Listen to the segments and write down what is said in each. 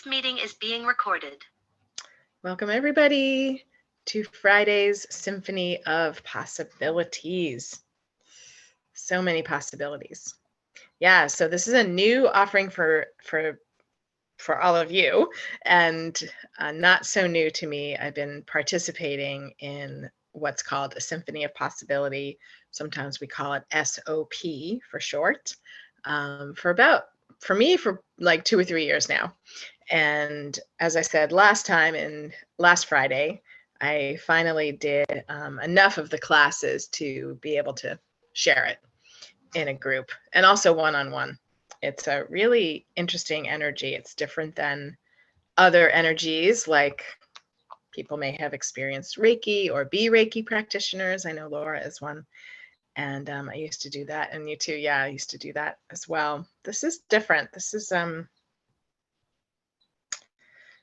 This meeting is being recorded. Welcome everybody to Friday's Symphony of Possibilities. So many possibilities. Yeah, so this is a new offering for all of you, and not so new to me. I've been participating in what's called a Symphony of Possibility. Sometimes we call it SOP for short, for like 2 or 3 years now. And as I said last Friday, I finally did enough of the classes to be able to share it in a group and also one-on-one. It's a really interesting energy. It's different than other energies, like people may have experienced Reiki or be Reiki practitioners. I know Laura is one. And I used to do that. And you too. Yeah, I used to do that as well. This is different. This is,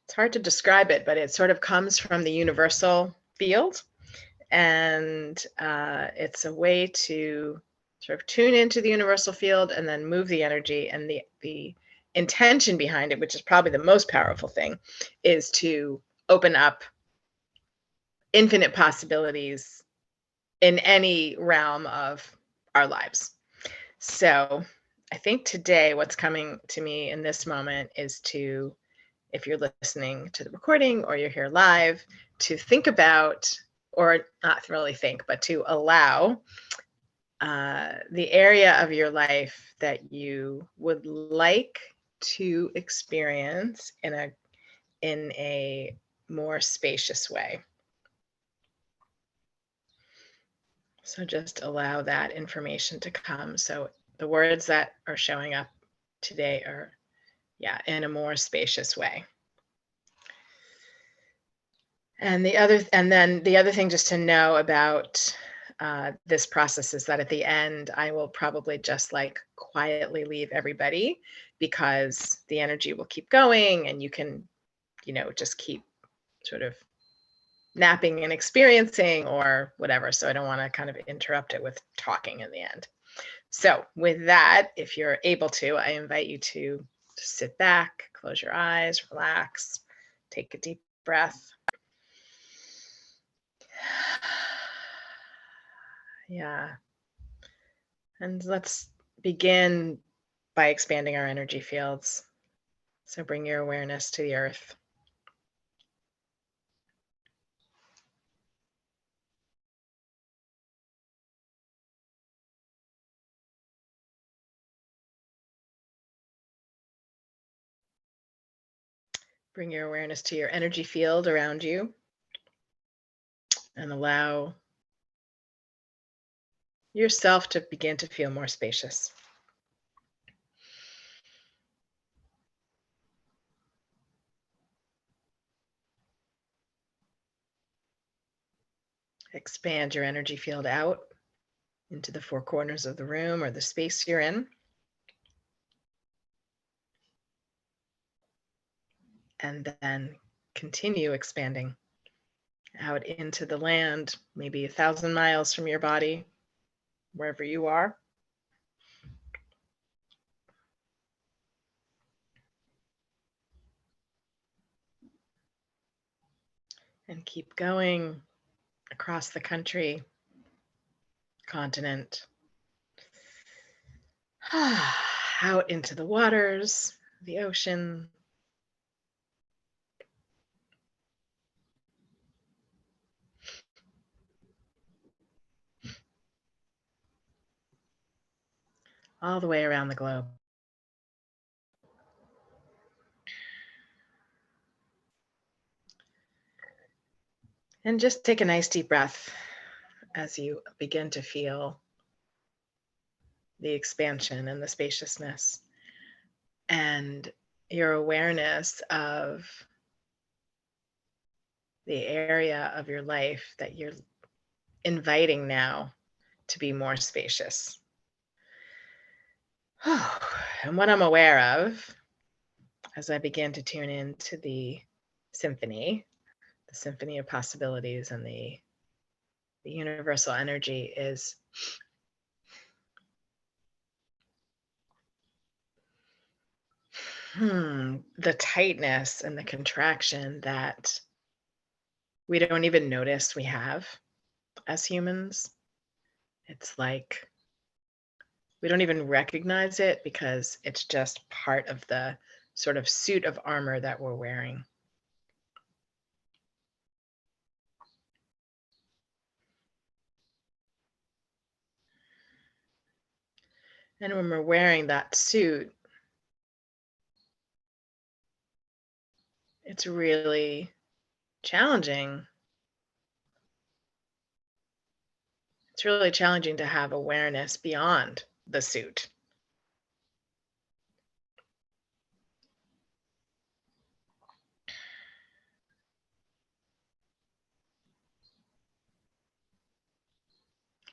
it's hard to describe it, but it sort of comes from the universal field. And it's a way to sort of tune into the universal field and then move the energy. And the intention behind it, which is probably the most powerful thing, is to open up infinite possibilities in any realm of our lives. So I think today what's coming to me in this moment is to, if you're listening to the recording or you're here live, to think about, or not really think, but to allow the area of your life that you would like to experience in a more spacious way. So just allow that information to come. So the words that are showing up today are, in a more spacious way. And then the other thing just to know about this process is that at the end, I will probably just like quietly leave everybody, because the energy will keep going and you can, just keep sort of napping and experiencing or whatever. So I don't want to kind of interrupt it with talking in the end. So with that, if you're able to, I invite you to sit back, close your eyes, relax, take a deep breath. Yeah. And let's begin by expanding our energy fields. So bring your awareness to the earth. Bring your awareness to your energy field around you and allow yourself to begin to feel more spacious. Expand your energy field out into the 4 corners of the room or the space you're in. And then continue expanding out into the land, maybe 1,000 miles from your body, wherever you are. And keep going across the country, continent, out into the waters, the ocean. All the way around the globe. And just take a nice deep breath as you begin to feel the expansion and the spaciousness and your awareness of the area of your life that you're inviting now to be more spacious. And what I'm aware of as I begin to tune into the symphony of possibilities and the universal energy is The tightness and the contraction that we don't even notice we have as humans. It's like we don't even recognize it because it's just part of the sort of suit of armor that we're wearing. And when we're wearing that suit, it's really challenging. It's really challenging to have awareness beyond the suit.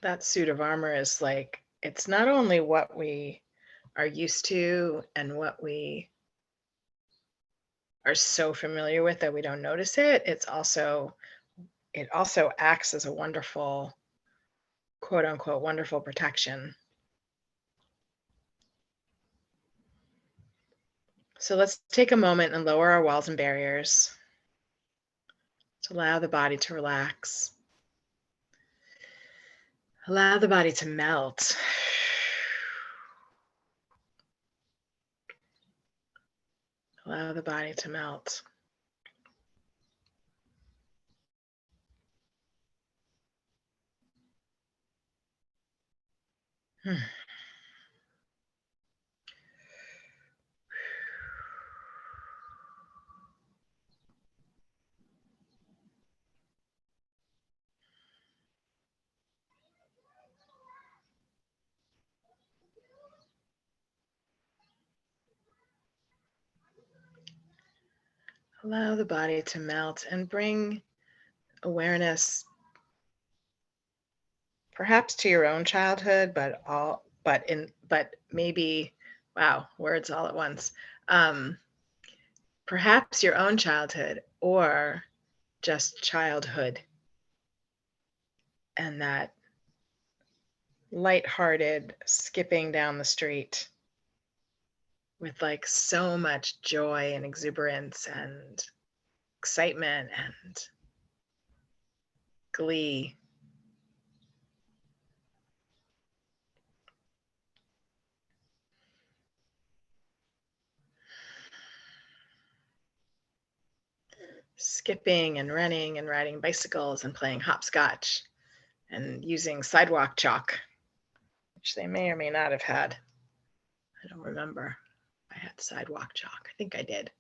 That suit of armor is like, it's not only what we are used to and what we are so familiar with that we don't notice it, it also acts as a wonderful, quote unquote, wonderful protection. So let's take a moment and lower our walls and barriers to allow the body to relax. Allow the body to melt. Allow the body to melt. Allow the body to melt and bring awareness perhaps to your own childhood, but maybe, wow, words all at once. Perhaps your own childhood or just childhood, and that lighthearted skipping down the street with like so much joy and exuberance and excitement and glee. Skipping and running and riding bicycles and playing hopscotch and using sidewalk chalk, which they may or may not have had. I don't remember. I had sidewalk chalk. I think I did.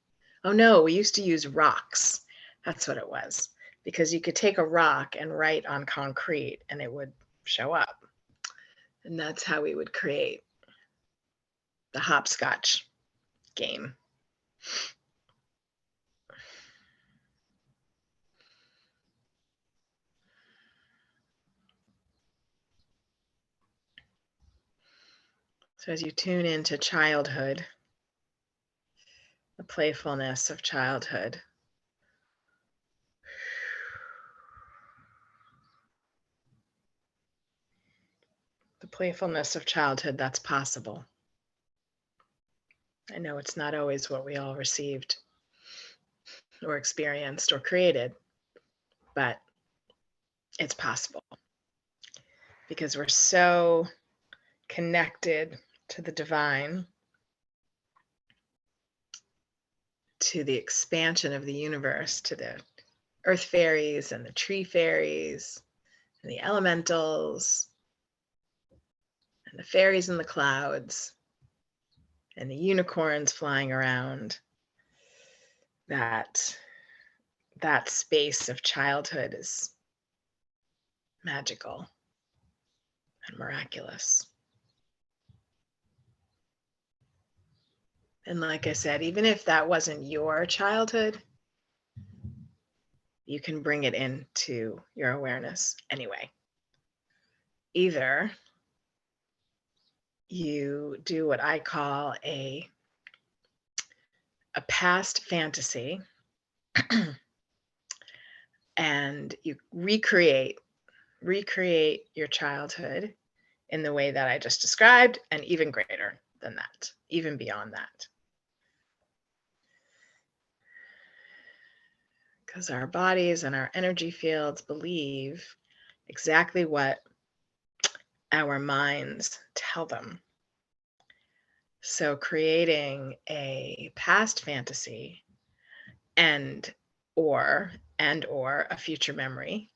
Oh no, we used to use rocks. That's what it was. Because you could take a rock and write on concrete and it would show up. And that's how we would create the hopscotch game. So as you tune into childhood, the playfulness of childhood, the playfulness of childhood that's possible. I know it's not always what we all received or experienced or created, but it's possible because we're so connected to the divine, to the expansion of the universe, to the earth fairies and the tree fairies and the elementals and the fairies in the clouds and the unicorns flying around. That space of childhood is magical and miraculous. And like I said, even if that wasn't your childhood, you can bring it into your awareness anyway. Either you do what I call a past fantasy and you recreate your childhood in the way that I just described, and even greater than that, even beyond that. because our bodies and our energy fields believe exactly what our minds tell them. So creating a past fantasy and or a future memory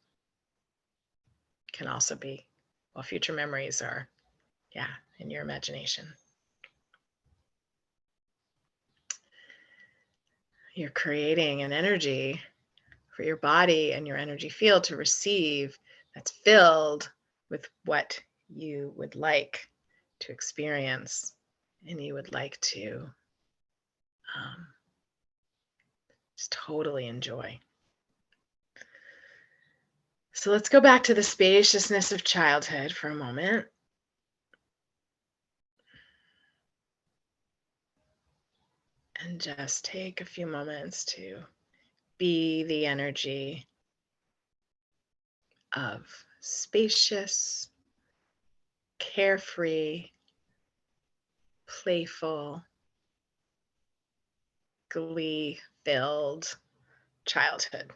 can also be, well, future memories are, in your imagination. You're creating an energy for your body and your energy field to receive that's filled with what you would like to experience and you would like to just totally enjoy. So let's go back to the spaciousness of childhood for a moment. And just take a few moments to be the energy of spacious, carefree, playful, glee-filled childhood.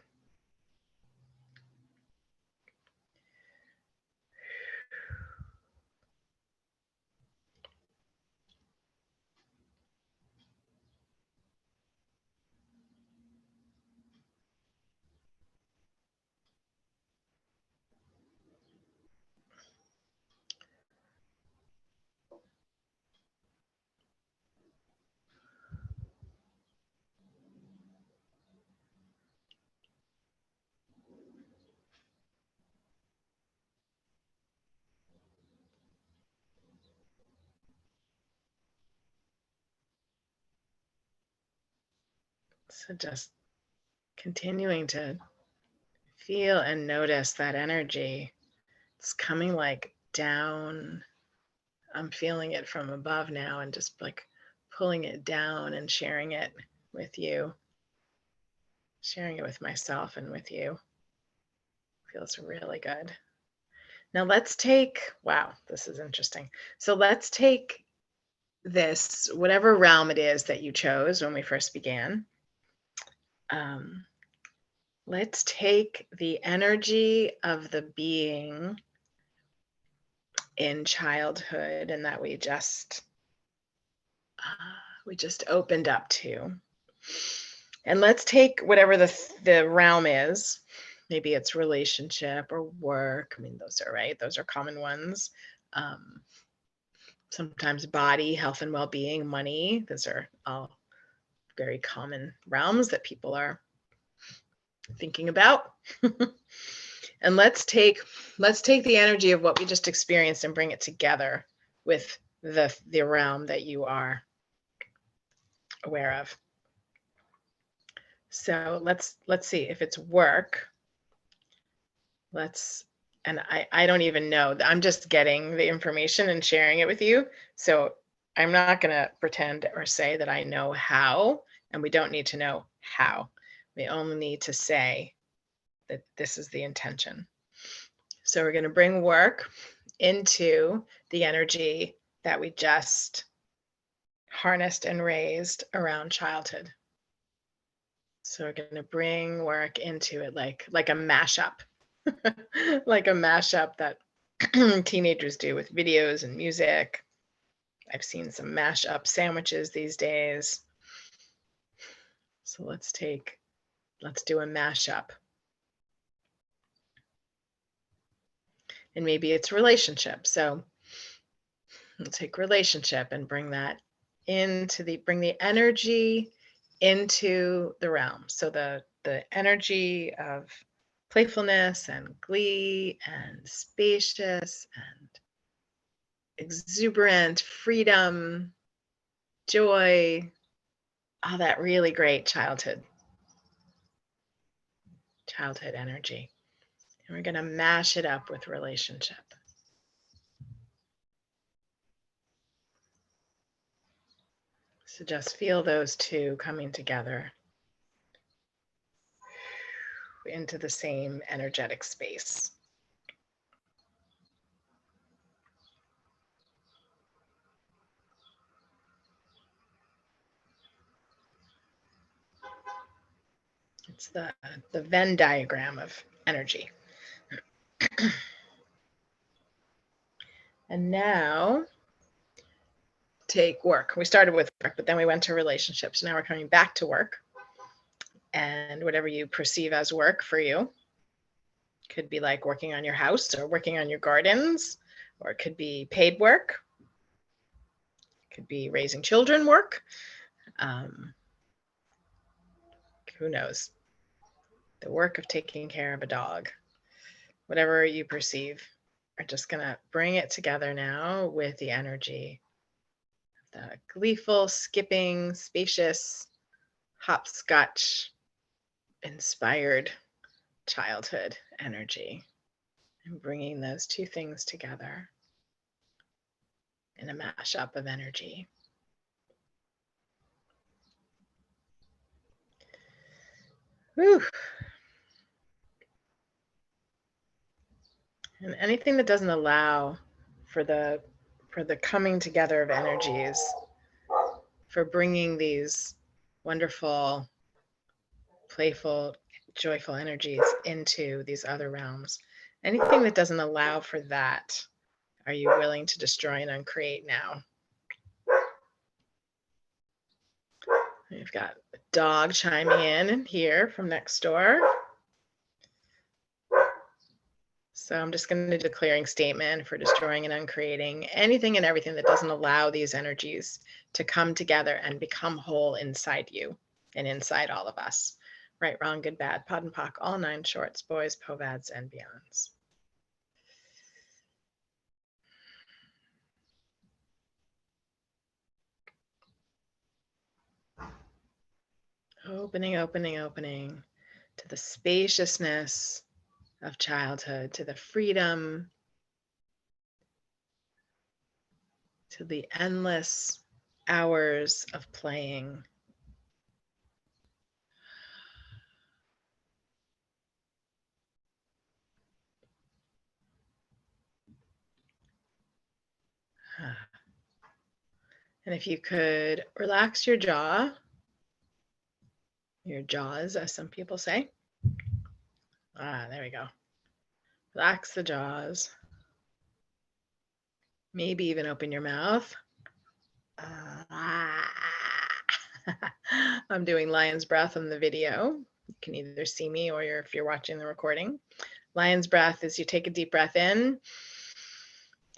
So just continuing to feel and notice that energy. It's coming like down. I'm feeling it from above now and just like pulling it down and sharing it with you, sharing it with myself and with you. Feels really good. Now let's take, wow, this is interesting. So let's take this, whatever realm it is that you chose when we first began. Let's take the energy of the being in childhood and that we just opened up to. And let's take whatever the realm is. Maybe it's relationship or work. I mean, those are right. Those are common ones. Sometimes body, health and well-being, money. Those are all very common realms that people are thinking about. And let's take the energy of what we just experienced and bring it together with the realm that you are aware of. So let's see if it's work. And I don't even know. I'm just getting the information and sharing it with you. So I'm not going to pretend or say that I know how, and we don't need to know how. We only need to say that this is the intention. So we're going to bring work into the energy that we just harnessed and raised around childhood. So we're going to bring work into it like a mashup, like a mashup that teenagers do with videos and music. I've seen some mashup sandwiches these days. So let's do a mashup. And maybe it's relationship. So we'll take relationship and bring that bring the energy into the realm. So the energy of playfulness and glee and spacious and exuberant freedom, joy, all that really great childhood energy. And we're going to mash it up with relationship. So just feel those two coming together into the same energetic space. It's the Venn diagram of energy. And now take work. We started with work, but then we went to relationships. Now we're coming back to work. And whatever you perceive as work for you could be like working on your house or working on your gardens, or it could be paid work. It could be raising children work. Who knows? The work of taking care of a dog. Whatever you perceive, we're just going to bring it together now with the energy. The gleeful, skipping, spacious, hopscotch, inspired childhood energy. And bringing those two things together in a mashup of energy. Whew. And anything that doesn't allow for the coming together of energies, for bringing these wonderful, playful, joyful energies into these other realms, anything that doesn't allow for that, are you willing to destroy and uncreate now? We've got a dog chiming in here from next door. So I'm just going to do a clearing statement for destroying and uncreating anything and everything that doesn't allow these energies to come together and become whole inside you and inside all of us. Right, wrong, good, bad, pod and pock, all 9 shorts, boys, povads, and beyonds. Opening, opening, opening to the spaciousness of childhood, to the freedom, to the endless hours of playing. And if you could relax your jaw, your jaws, as some people say. There we go. Relax the jaws. Maybe even open your mouth. I'm doing lion's breath on the video. You can either see me or if you're watching the recording. Lion's breath is you take a deep breath in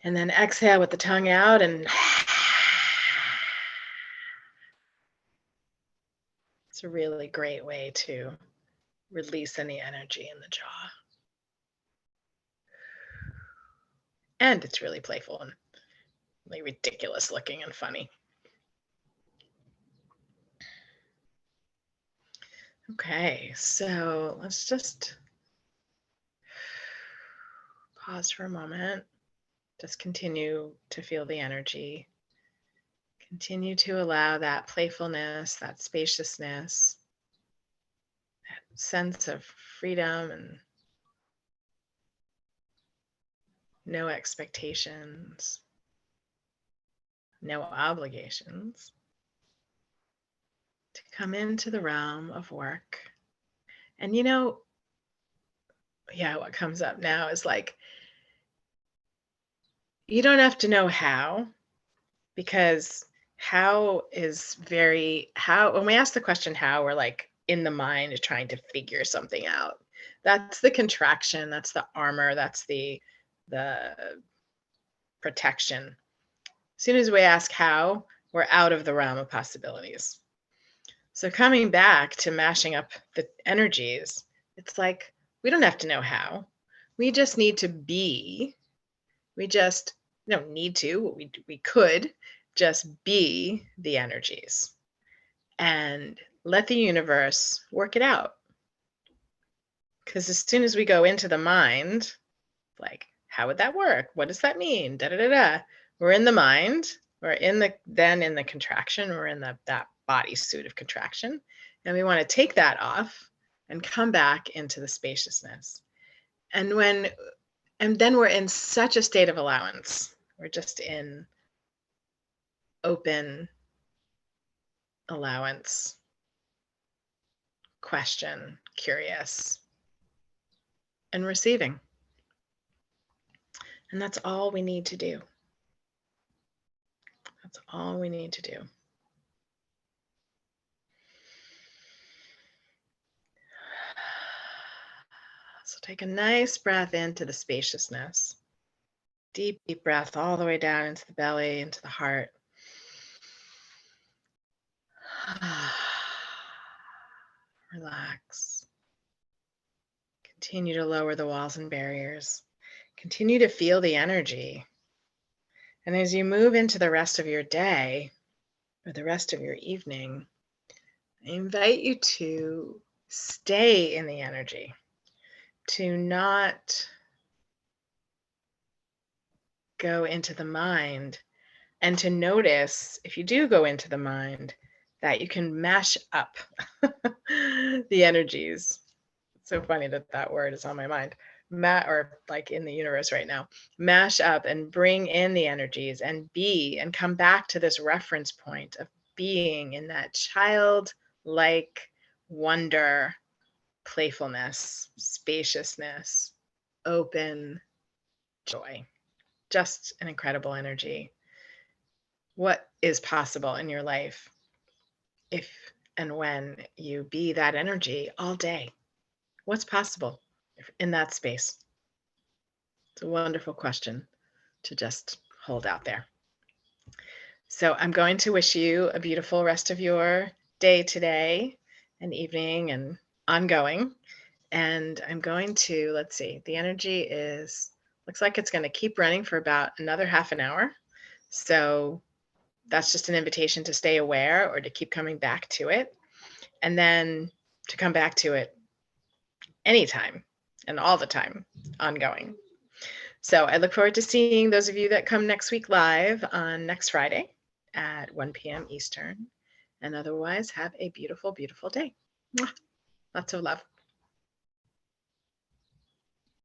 and then exhale with the tongue out and it's a really great way to release any energy in the jaw. And it's really playful and really ridiculous looking and funny. Okay, so let's just pause for a moment. Just continue to feel the energy. Continue to allow that playfulness, that spaciousness, that sense of freedom and no expectations, no obligations, to come into the realm of work. And what comes up now is like, you don't have to know how, because when we ask the question how, we're like in the mind trying to figure something out. That's the contraction, that's the armor, that's the protection. As soon as we ask how, we're out of the realm of possibilities. So coming back to mashing up the energies, it's like, we don't have to know how. We just need to be. We just don't need to. We could just be the energies and let the universe work it out. Because as soon as we go into the mind, like, how would that work? What does that mean? Da da da da. We're in the mind. We're in the contraction. We're in that bodysuit of contraction, and we want to take that off and come back into the spaciousness. And then we're in such a state of allowance. We're just in open allowance, question, curious, and receiving. And that's all we need to do. That's all we need to do. So take a nice breath into the spaciousness. Deep, deep breath all the way down into the belly, into the heart. Relax. Continue to lower the walls and barriers. Continue to feel the energy. And as you move into the rest of your day or the rest of your evening, I invite you to stay in the energy, to not go into the mind, and to notice if you do go into the mind that you can mash up the energies. It's so funny that that word is on my mind. Or like in the universe right now, mash up and bring in the energies and be and come back to this reference point of being in that childlike wonder, playfulness, spaciousness, open joy. Just an incredible energy. What is possible in your life if and when you be that energy all day? What's possible in that space? It's a wonderful question to just hold out there. So I'm going to wish you a beautiful rest of your day today and evening and ongoing. And I'm going to, let's see, the energy looks like it's going to keep running for about another half an hour. So that's just an invitation to stay aware or to keep coming back to it. And then to come back to it anytime and all the time, ongoing. So I look forward to seeing those of you that come next week live on next Friday at 1 p.m. Eastern. And otherwise, have a beautiful, beautiful day. Mwah. Lots of love.